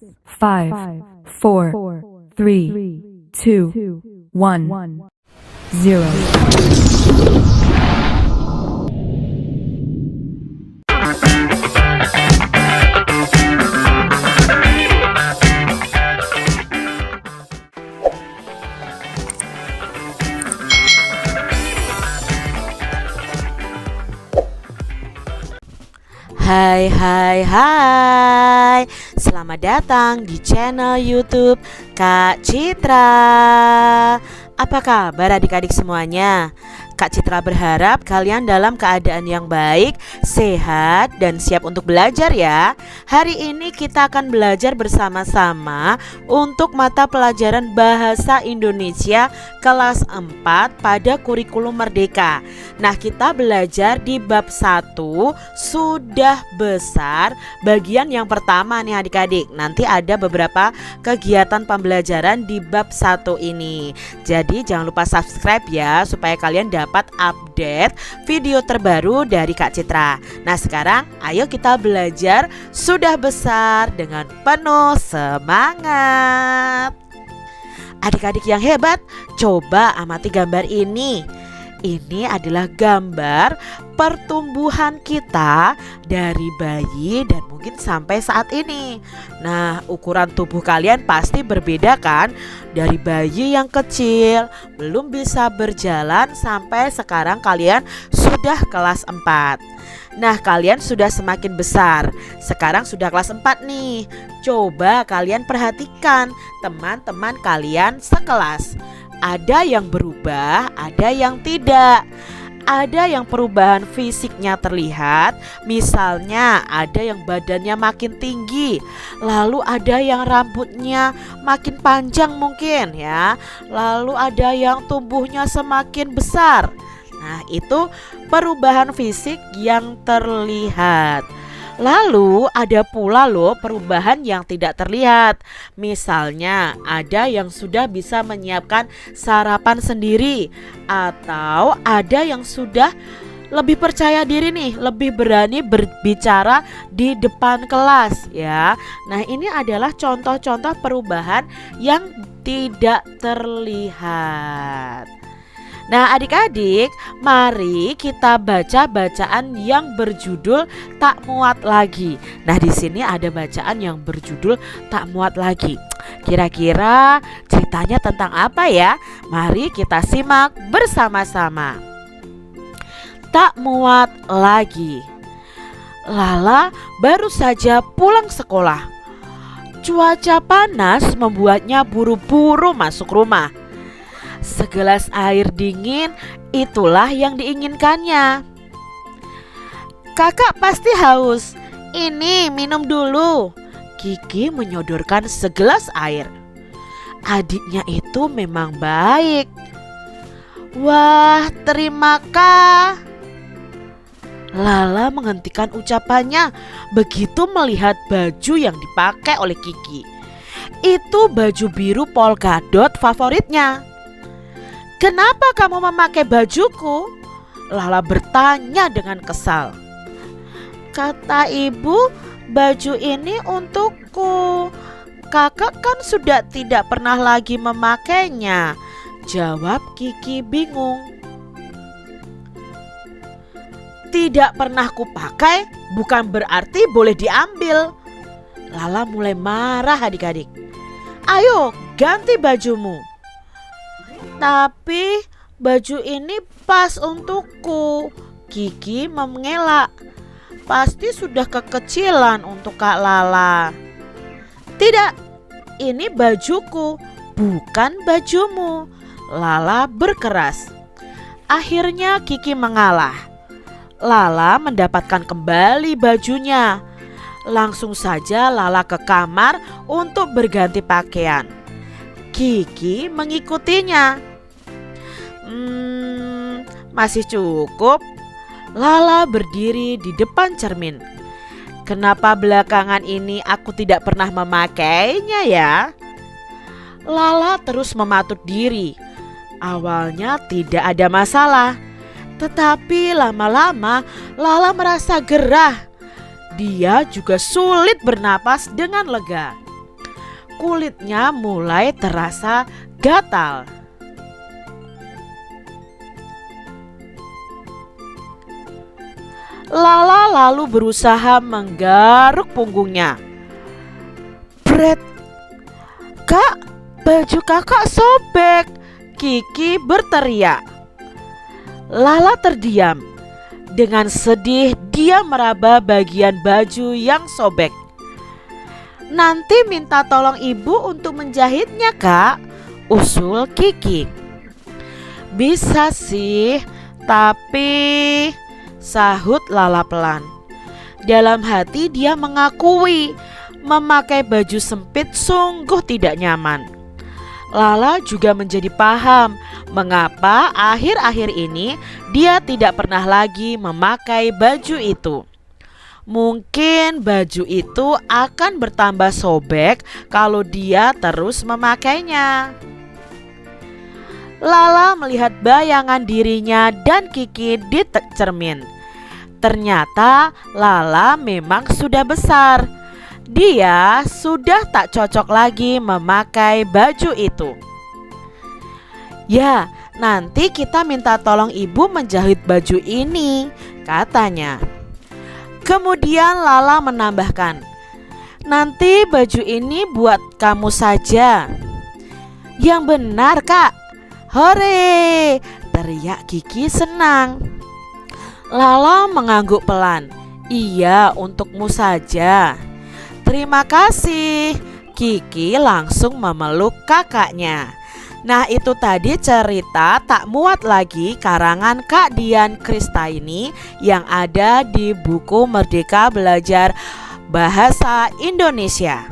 5, 4, 3, 2, 1, 0. Hai hai hai, selamat datang di channel YouTube Kak Citra. Apa kabar adik-adik semuanya? Kak Citra berharap kalian dalam keadaan yang baik, sehat, dan siap untuk belajar ya. Hari ini kita akan belajar bersama-sama untuk mata pelajaran Bahasa Indonesia kelas 4 pada kurikulum Merdeka. Nah, kita belajar di bab 1 sudah besar, bagian yang pertama nih adik-adik. Nanti ada beberapa kegiatan pembelajaran di bab 1 ini. Jadi jangan lupa subscribe ya, supaya kalian dapat update video terbaru dari Kak Citra. Nah, sekarang ayo kita belajar sudah besar dengan penuh semangat. Adik-adik yang hebat, coba amati gambar ini. Ini adalah gambar pertumbuhan kita dari bayi dan mungkin sampai saat ini. Nah, ukuran tubuh kalian pasti berbeda kan? Dari bayi yang kecil, belum bisa berjalan, sampai sekarang kalian sudah kelas 4. Nah, kalian sudah semakin besar. Sekarang sudah kelas 4 nih. Coba kalian perhatikan teman-teman kalian sekelas. Ada yang berubah, ada yang tidak. Ada yang perubahan fisiknya terlihat, misalnya ada yang badannya makin tinggi, lalu ada yang rambutnya makin panjang mungkin ya, lalu ada yang tubuhnya semakin besar. Nah, itu perubahan fisik yang terlihat. Lalu ada pula loh perubahan yang tidak terlihat. Misalnya ada yang sudah bisa menyiapkan sarapan sendiri, atau ada yang sudah lebih percaya diri nih, lebih berani berbicara di depan kelas ya. Nah, ini adalah contoh-contoh perubahan yang tidak terlihat. Nah, adik-adik, mari kita baca bacaan yang berjudul Tak Muat Lagi. Nah, di sini ada bacaan yang berjudul Tak Muat Lagi. Kira-kira ceritanya tentang apa ya? Mari kita simak bersama-sama. Tak muat lagi. Lala baru saja pulang sekolah. Cuaca panas membuatnya buru-buru masuk rumah. Segelas air dingin, itulah yang diinginkannya. Kakak pasti haus. Ini minum dulu. Kiki menyodorkan segelas air. Adiknya itu memang baik. Wah, terima kasih. Lala menghentikan ucapannya begitu melihat baju yang dipakai oleh Kiki. Itu baju biru polkadot favoritnya. Kenapa kamu memakai bajuku? Lala bertanya dengan kesal. Kata ibu, baju ini untukku. Kakak kan sudah tidak pernah lagi memakainya, jawab Kiki bingung. Tidak pernah kupakai bukan berarti boleh diambil. Lala mulai marah adik-adik. Ayo ganti bajumu. Tapi baju ini pas untukku. Kiki mengelak. Pasti sudah kekecilan untuk Kak Lala. Tidak, ini bajuku, bukan bajumu. Lala berkeras. Akhirnya Kiki mengalah. Lala mendapatkan kembali bajunya. Langsung saja Lala ke kamar untuk berganti pakaian. Kiki mengikutinya. Masih cukup. Lala berdiri di depan cermin. Kenapa belakangan ini aku tidak pernah memakainya ya? Lala terus mematut diri. Awalnya tidak ada masalah, tetapi lama-lama Lala merasa gerah. Dia juga sulit bernapas dengan lega. kulitnya mulai terasa gatal. Lala lalu berusaha menggaruk punggungnya. Bret, Kak, baju kakak sobek, Kiki berteriak. Lala terdiam. Dengan sedih dia meraba bagian baju yang sobek. Nanti minta tolong ibu untuk menjahitnya, Kak, usul Kiki. Bisa sih, tapi, sahut Lala pelan. Dalam hati dia mengakui memakai baju sempit sungguh tidak nyaman. Lala juga menjadi paham mengapa akhir-akhir ini dia tidak pernah lagi memakai baju itu. Mungkin baju itu akan bertambah sobek kalau dia terus memakainya. Lala melihat bayangan dirinya dan Kiki di cermin. Ternyata Lala memang sudah besar. Dia sudah tak cocok lagi memakai baju itu. Ya, nanti kita minta tolong ibu menjahit baju ini, katanya. Kemudian Lala menambahkan, nanti baju ini buat kamu saja. Yang benar, Kak. Hore, teriak Kiki senang. Lala mengangguk pelan. Iya, untukmu saja. Terima kasih. Kiki langsung memeluk kakaknya. Nah, itu tadi cerita tak muat lagi karangan Kak Dian Kristaini yang ada di buku Merdeka Belajar Bahasa Indonesia.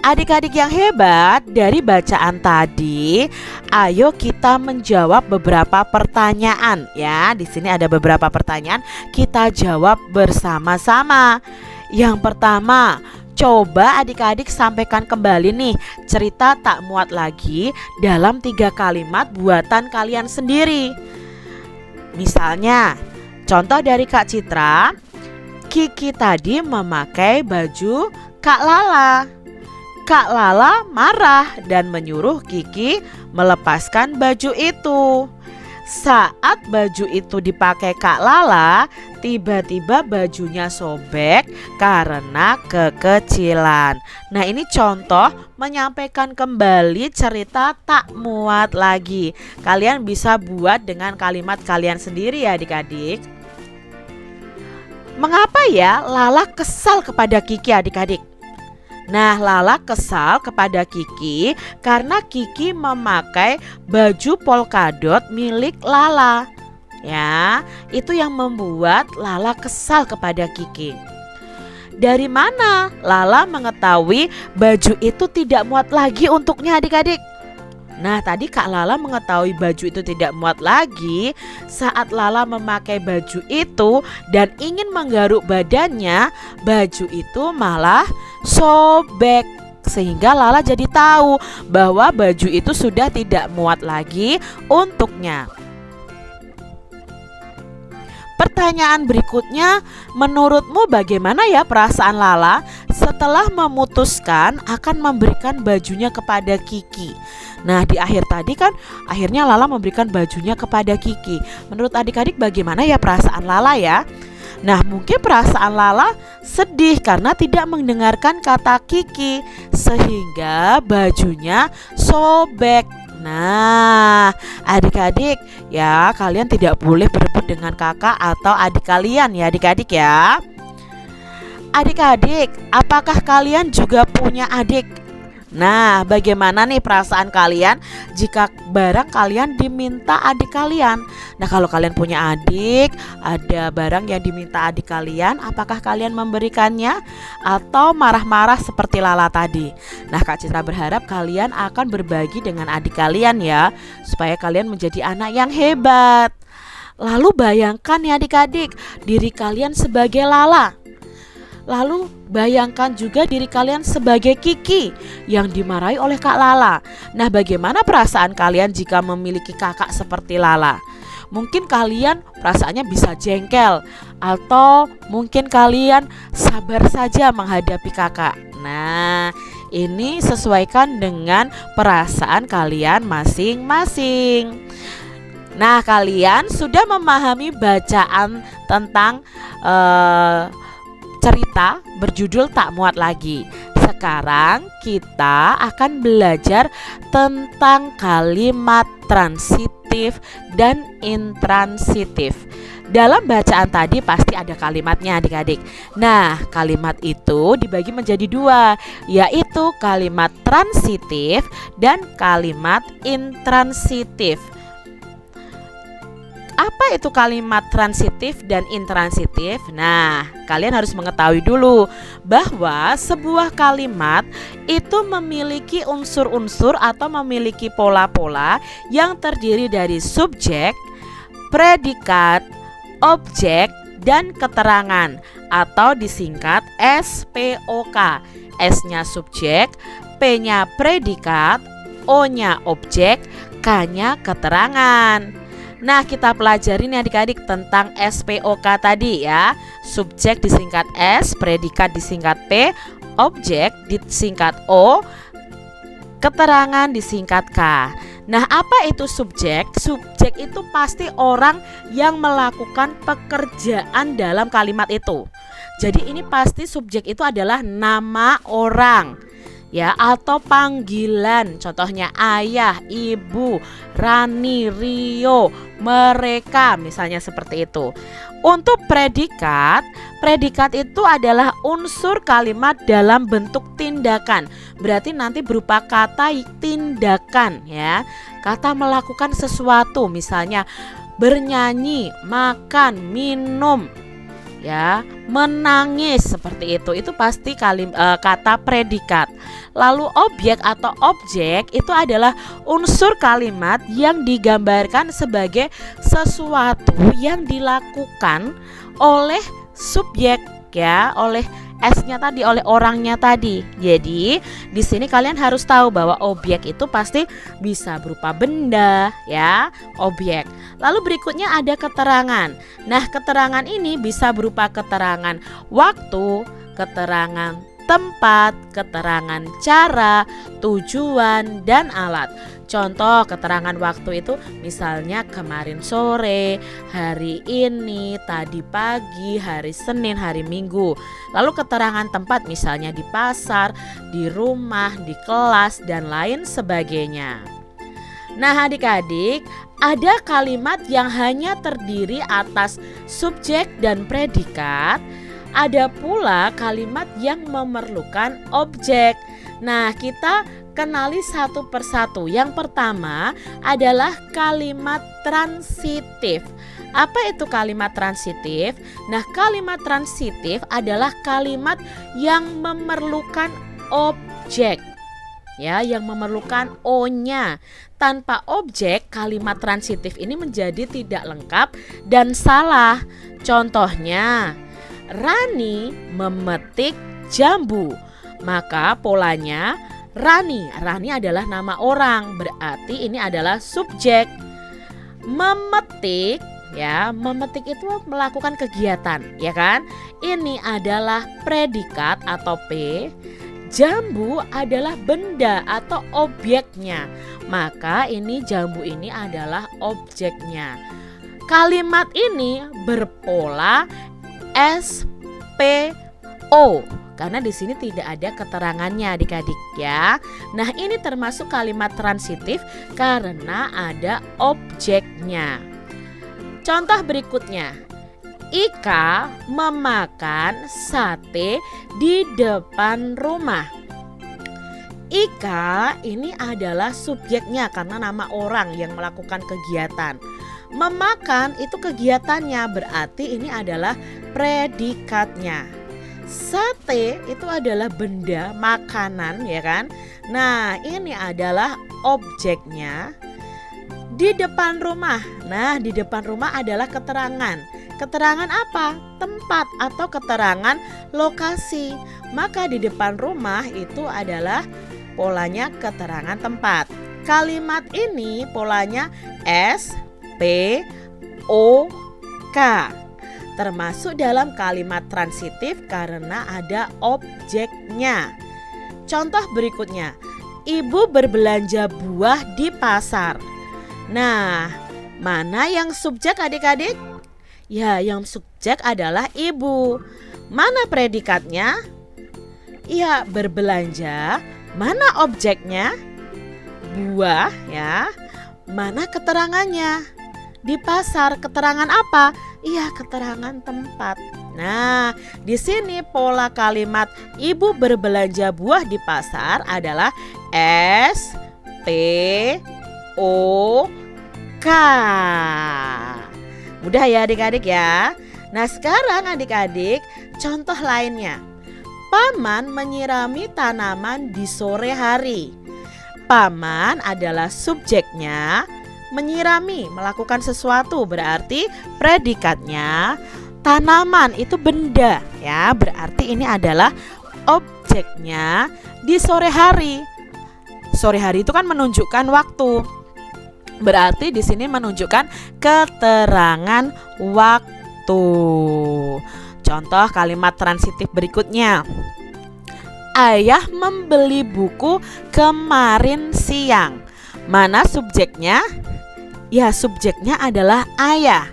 Adik-adik yang hebat, dari bacaan tadi, ayo kita menjawab beberapa pertanyaan ya. Di sini ada beberapa pertanyaan, kita jawab bersama-sama. Yang pertama, coba adik-adik sampaikan kembali nih cerita tak muat lagi dalam 3 kalimat buatan kalian sendiri. Misalnya, contoh dari Kak Citra, Kiki tadi memakai baju Kak Lala. Kak Lala marah dan menyuruh Kiki melepaskan baju itu. Saat baju itu dipakai Kak Lala, tiba-tiba bajunya sobek karena kekecilan. Nah, ini contoh menyampaikan kembali cerita tak muat lagi. Kalian bisa buat dengan kalimat kalian sendiri ya adik-adik. Mengapa ya Lala kesal kepada Kiki adik-adik? Nah, Lala kesal kepada Kiki karena Kiki memakai baju polkadot milik Lala. Ya, itu yang membuat Lala kesal kepada Kiki. Dari mana Lala mengetahui baju itu tidak muat lagi untuknya adik-adik? Nah, tadi Kak Lala mengetahui baju itu tidak muat lagi saat Lala memakai baju itu dan ingin menggaruk badannya, baju itu malah sobek. Sehingga Lala jadi tahu bahwa baju itu sudah tidak muat lagi untuknya. Pertanyaan berikutnya, menurutmu bagaimana ya perasaan Lala setelah memutuskan akan memberikan bajunya kepada Kiki? Nah, di akhir tadi kan akhirnya Lala memberikan bajunya kepada Kiki. Menurut adik-adik bagaimana ya perasaan Lala ya? Nah, mungkin perasaan Lala sedih karena tidak mendengarkan kata Kiki sehingga bajunya sobek. Nah, adik-adik ya, kalian tidak boleh berebut dengan kakak atau adik kalian ya adik-adik ya. Adik-adik, apakah kalian juga punya adik? Nah, bagaimana nih perasaan kalian jika barang kalian diminta adik kalian? Nah, kalau kalian punya adik, ada barang yang diminta adik kalian, apakah kalian memberikannya atau marah-marah seperti Lala tadi? Nah, Kak Citra berharap kalian akan berbagi dengan adik kalian ya, supaya kalian menjadi anak yang hebat. Lalu bayangkan ya adik-adik, diri kalian sebagai Lala. Lalu bayangkan juga diri kalian sebagai Kiki yang dimarahi oleh Kak Lala. Nah, bagaimana perasaan kalian jika memiliki kakak seperti Lala? Mungkin kalian perasaannya bisa jengkel, atau mungkin kalian sabar saja menghadapi kakak. Nah, Ini sesuaikan dengan perasaan kalian masing-masing. Nah, kalian sudah memahami bacaan tentang cerita berjudul Tak Muat Lagi. Sekarang kita akan belajar tentang kalimat transitif dan intransitif. Dalam bacaan tadi pasti ada kalimatnya adik-adik. Nah, kalimat itu dibagi menjadi dua, yaitu kalimat transitif dan kalimat intransitif. Apa itu kalimat transitif dan intransitif? Nah, kalian harus mengetahui dulu bahwa sebuah kalimat itu memiliki unsur-unsur atau memiliki pola-pola yang terdiri dari subjek, predikat, objek, dan keterangan atau disingkat SPOK. S-nya subjek, P-nya predikat, O-nya objek, K-nya keterangan. Nah, kita pelajari nih adik-adik tentang SPOK tadi ya. Subjek disingkat S, predikat disingkat P, objek disingkat O, keterangan disingkat K. Nah, apa itu subjek? Subjek itu pasti orang yang melakukan pekerjaan dalam kalimat itu. Jadi ini pasti subjek itu adalah nama orang ya, atau panggilan. Contohnya ayah, ibu, Rani, Rio, mereka, misalnya seperti itu. Untuk predikat, predikat itu adalah unsur kalimat dalam bentuk tindakan. Berarti nanti berupa kata tindakan ya. Kata melakukan sesuatu, misalnya bernyanyi, makan, minum ya, menangis, seperti itu pasti kata predikat. Lalu objek atau objek itu adalah unsur kalimat yang digambarkan sebagai sesuatu yang dilakukan oleh subjek ya, oleh S-nya tadi, oleh orangnya tadi. Jadi di sini kalian harus tahu bahwa objek itu pasti bisa berupa benda ya, objek. Lalu berikutnya ada keterangan. Nah, keterangan ini bisa berupa keterangan waktu, keterangan tempat, keterangan cara, tujuan, dan alat. Contoh keterangan waktu itu misalnya kemarin sore, hari ini, tadi pagi, hari Senin, hari Minggu. Lalu keterangan tempat misalnya di pasar, di rumah, di kelas, dan lain sebagainya. Nah, adik-adik, ada kalimat yang hanya terdiri atas subjek dan predikat. Ada pula kalimat yang memerlukan objek. Nah, kita kenali satu persatu. Yang pertama adalah kalimat transitif. Apa itu kalimat transitif? Nah, kalimat transitif adalah kalimat yang memerlukan objek. Ya, yang memerlukan O-nya. Tanpa objek, kalimat transitif ini menjadi tidak lengkap dan salah. Contohnya, Rani memetik jambu. Maka polanya Rani. Rani adalah nama orang, berarti ini adalah subjek. Memetik ya, memetik itu melakukan kegiatan, ya kan? Ini adalah predikat atau P. Jambu adalah benda atau objeknya. Maka ini jambu ini adalah objeknya. Kalimat ini berpola SPO karena di sini tidak ada keterangannya adik-adik ya. Nah, ini termasuk kalimat transitif karena ada objeknya. Contoh berikutnya, Ika memakan sate di depan rumah. Ika ini adalah subjeknya karena nama orang yang melakukan kegiatan. Memakan itu kegiatannya, berarti ini adalah predikatnya. Sate itu adalah benda makanan, ya kan? Nah, ini adalah objeknya. Di depan rumah. Nah, di depan rumah adalah keterangan. Keterangan apa? Tempat atau keterangan lokasi. Maka di depan rumah itu adalah polanya keterangan tempat. Kalimat ini polanya SPOK. Termasuk dalam kalimat transitif karena ada objeknya. contoh berikutnya. Ibu berbelanja buah di pasar. Nah, mana yang subjek adik-adik? Ya, yang subjek adalah ibu. Mana predikatnya? Ya, berbelanja. Mana objeknya? Buah, ya. Mana keterangannya? Di pasar keterangan apa? Iya, keterangan tempat. Nah, di sini pola kalimat ibu berbelanja buah di pasar adalah S P O K. Mudah ya adik-adik ya. Nah, sekarang adik-adik contoh lainnya. Paman menyirami tanaman di sore hari. Paman adalah subjeknya, menyirami, melakukan sesuatu, berarti predikatnya tanaman itu benda ya, berarti ini adalah objeknya di sore hari. Sore hari itu kan menunjukkan waktu. Berarti di sini menunjukkan keterangan waktu. Contoh kalimat transitif berikutnya. Ayah membeli buku kemarin siang. Mana subjeknya? Ya, subjeknya adalah ayah.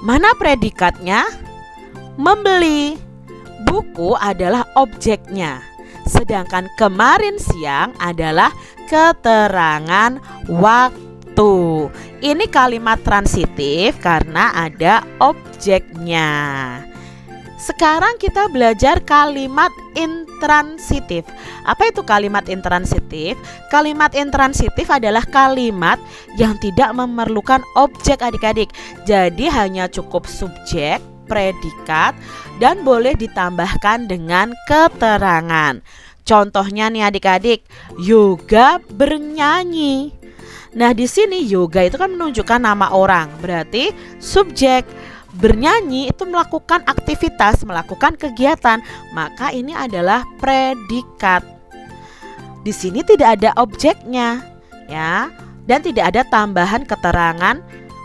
Mana predikatnya? Membeli. Buku adalah objeknya. Sedangkan kemarin siang adalah keterangan waktu. Ini kalimat transitif karena ada objeknya. Sekarang kita belajar kalimat intransitif. Apa itu kalimat intransitif? Kalimat intransitif adalah kalimat yang tidak memerlukan objek adik-adik. Jadi hanya cukup subjek, predikat, dan boleh ditambahkan dengan keterangan. Contohnya nih adik-adik, Yoga bernyanyi. Nah, di sini Yoga itu kan menunjukkan nama orang, berarti subjek. Bernyanyi itu melakukan aktivitas, melakukan kegiatan, maka ini adalah predikat. Di sini tidak ada objeknya, ya, dan tidak ada tambahan keterangan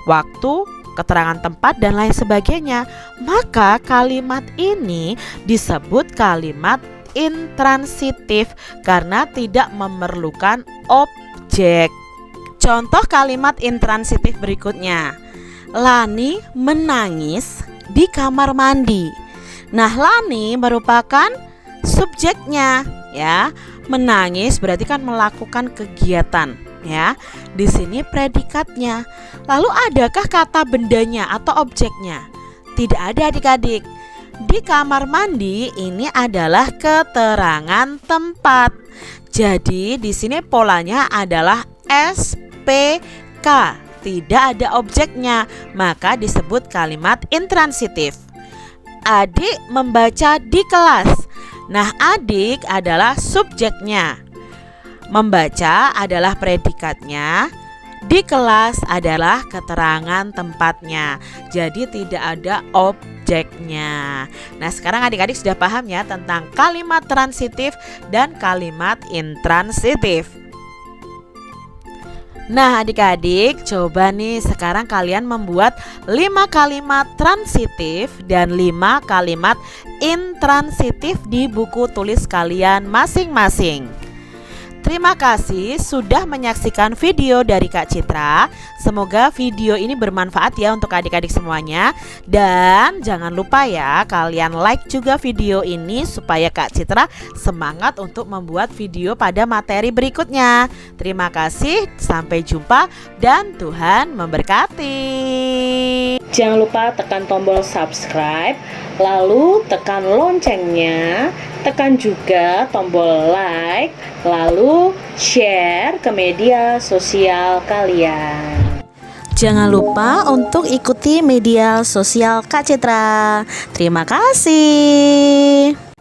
waktu, keterangan tempat dan lain sebagainya. Maka kalimat ini disebut kalimat intransitif karena tidak memerlukan objek. Contoh kalimat intransitif berikutnya. Lani menangis di kamar mandi. Nah, Lani merupakan subjeknya, ya. Menangis berarti kan melakukan kegiatan, ya. Di sini predikatnya. Lalu adakah kata bendanya atau objeknya? Tidak ada adik-adik. Di kamar mandi ini adalah keterangan tempat. Jadi di sini polanya adalah SPK. Tidak ada objeknya, maka disebut kalimat intransitif. Adik membaca di kelas. Nah, adik adalah subjeknya. Membaca adalah predikatnya. Di kelas adalah keterangan tempatnya. Jadi tidak ada objeknya. Nah, sekarang adik-adik sudah paham ya tentang kalimat transitif dan kalimat intransitif. Nah, adik-adik, coba nih sekarang kalian membuat 5 kalimat transitif dan 5 kalimat intransitif di buku tulis kalian masing-masing. Terima kasih sudah menyaksikan video dari Kak Citra. Semoga video ini bermanfaat ya untuk adik-adik semuanya. Dan jangan lupa ya kalian like juga video ini supaya Kak Citra semangat untuk membuat video pada materi berikutnya. Terima kasih, sampai jumpa dan Tuhan memberkati. Jangan lupa tekan tombol subscribe, lalu tekan loncengnya, tekan juga tombol like, lalu share ke media sosial kalian. Jangan lupa untuk ikuti media sosial Kak Citra. Terima kasih.